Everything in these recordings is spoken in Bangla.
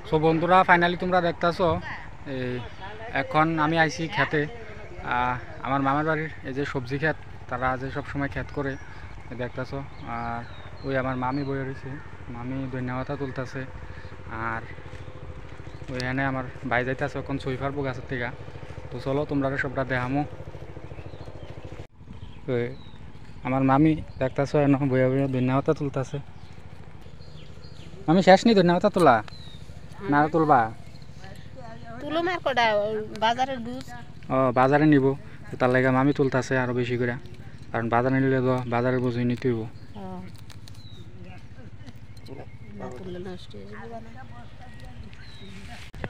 সো বন্ধুরা ফাইনালি তোমরা দেখতেছো এই এখন আমি আইছি খেতে। আমার মামার বাড়ির এই যে সবজি ক্ষেত, তারা যে সব সময় ক্ষেত করে দেখতেছো। আর ওই আমার মামি বয়ে রয়েছে, মামি ধন্যবাদ তুলতেছে। আর ওইখানে আমার ভাই যাইতেছে এখন ছুঁই ফারবো গাছের থেকে। তো চলো তোমরা সবটা দেখামো। আমার মামি দেখতেছো এখন বইয়া বইয়া ধন্যবাদ তুলতেছে। আমি শেষ নি ধন্যবাদ তোলা না তুলবা? তুলো মার কটা বাজারের দুধ ও বাজারে নিব, তার লাগে মামি তুলতেছে আরো বেশি করে, কারণ বাজারে নিলে তো বাজারের বুঝুই নিতে হইব।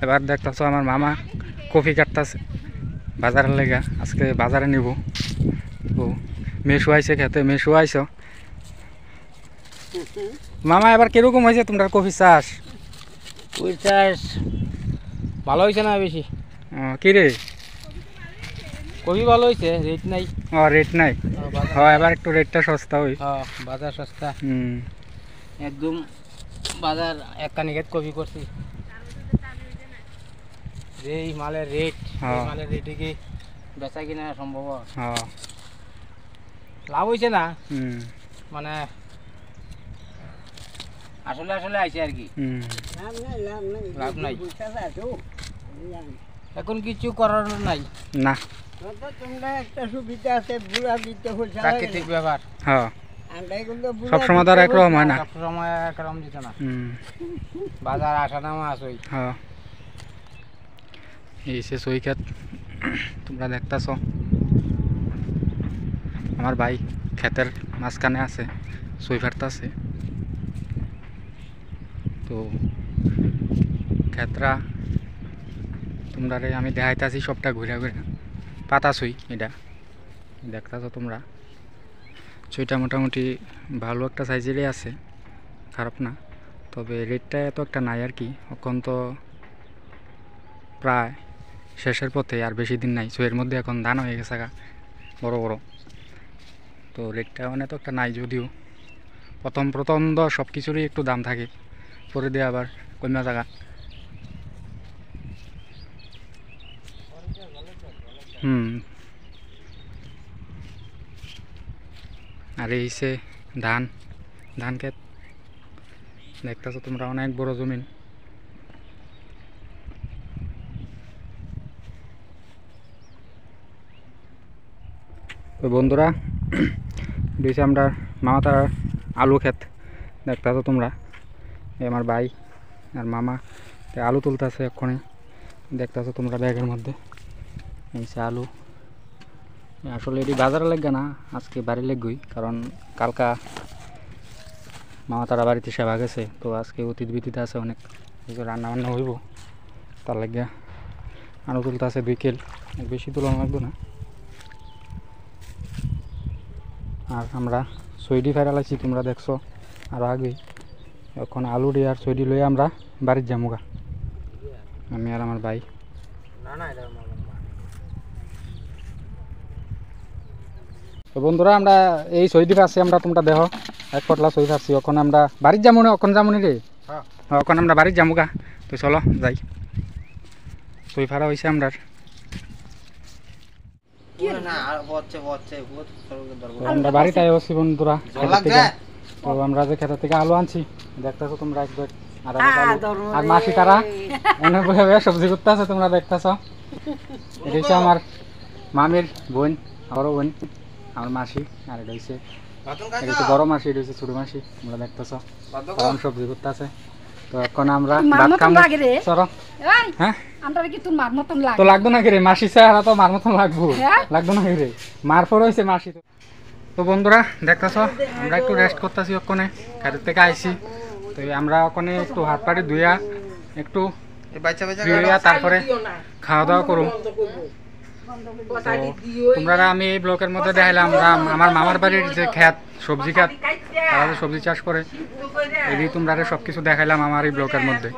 এবার দেখতেছো আমার মামা কফি কাটতেছে বাজারের লেগে, আজকে বাজারে নিব। ও মেশু আইছে খেতে, মেশু আইছো। মামা এবার কিরকম হয়েছে তোমরা কফি চাষ? ওই চাষ ভালো হয়েছে না বেশি? কি রে, কবি ভালো হয়েছে, রেট নাই। ও রেট নাই? এবার একটু রেটটা সস্তা হই। বাজার সস্তা হুম, একদম। বাজার এক কানিকেত কপি করছি, যেই মালের রেট, মালের রেটে কি বেচা কিনা সম্ভব? লাভ হয়েছে না, মানে আসলে আসলে আইছে আর কি, লাভ নাই। এখন কিছু করার নাই না, তোমরা একটা সুবিধা আছে, বুড়া দিতে হচ্ছে প্রাকৃতিক ব্যাপার। সব সময় তো আর একরকম হয় না, সব সময় একরকম দিত না। বাজার আসা নামা আসই। এই সে সই ক্ষেত তোমরা দেখতেছ। আমার ভাই ক্ষেতের মাঝখানে আছে, সই ফাটতেছে। তো ক্ষেতরা তোমরা আমি দেখাইতেছি সবটা ঘুরে ঘুরে। পাতা সই এটা দেখতেছ তোমরা, সইটা মোটামুটি ভালো একটা সাইজেরই আছে, খারাপ না। তবে রেটটা এত একটা নাই আর কি। এখন তো প্রায় শেষের পথে, আর বেশি দিন নাই। সইয়ের মধ্যে এখন ধান হয়ে গেছে বড় বড়। তো রেটটা মানে তো একটা নাই, যদিও প্রথম তো সব কিছুরই একটু দাম থাকে, পরে দিয়ে আবার কমা জায়গা। আর এই সে ধান ক্ষেত দেখতেছো তোমরা, অনেক বড় জমিন। তো বন্ধুরা দিয়েছে আমরা মামা তার আলু ক্ষেত দেখতেছো তোমরা। আমার ভাই আর মামা আলু তুলতেছে এক্ষণে, দেখতেছো তোমরা ব্যাগের মধ্যে এই সে আলু। আসলে এটি বাজারে লাগবে না, আজকে বাড়ি লাগবই, কারণ কালকা মামা তারা বাড়িতে সেবা গেছে। তো আজকে অতিথি বিতিথি আছে অনেক, রান্না বান্না হইব, তার লাগে আলু তুলতে আছে 2 কেল, বেশি তুলনা লাগবে না। আর আমরা সইডি ফেরালাইছি তোমরা দেখছো আর আগে। এখন আলু দিয়ে আর সইডি লই আমরা বাড়ির যামুগা, আমি আর আমার ভাই। তো বন্ধুরা আমরা এই সইডি পাচ্ছি আমরা, তোমরা দেখো এক পটলা সই পাচ্ছি। এখন আমরা বাড়ির যামু না, এখন যামুনি রে, এখন আমরা বাড়ির যামুগা। তো চলো যাই, সই ফারা হয়েছে আমরা। আমরা বাড়িতে আসছি বন্ধুরা, তো আমরা যে খেতে থেকে আলু আনছি দেখতেছো তোমরা একবার। আর মাসি তারা অনেক সবজি করতে আছে, তোমরা দেখতেছো। এটা হচ্ছে আমার মামির বোন, বড় বোন, আমার মাসি। আর এটা হচ্ছে বড় মাসি, এটা হচ্ছে ছোট মাসি। তোমরা দেখতেছো সবজি করতে আছে। তো এখন আমরা ভাত খাবো। হ্যাঁ তো লাগতো না রে মাসি, চেহারা তো মার মতন লাগবো, লাগতো না রে, মার পর হয়েছে মাসি। তো বন্ধুরা দেখতেছো আমরা একটু রেস্ট করতেছি, ওখানে খেতের থেকে আইছি। তো আমরা ওখানে একটু হাত পাড়ি ধুইয়া একটু তারপরে খাওয়া দাওয়া করুম। তোমরা আমি এই ব্লকের মধ্যে দেখাইলাম আমার মামার বাড়ির যে ক্ষেত, সবজি ক্ষেত, তারা যে সবজি চাষ করে, এই তোমরা সবকিছু দেখাইলাম আমার এই ব্লকের মধ্যে।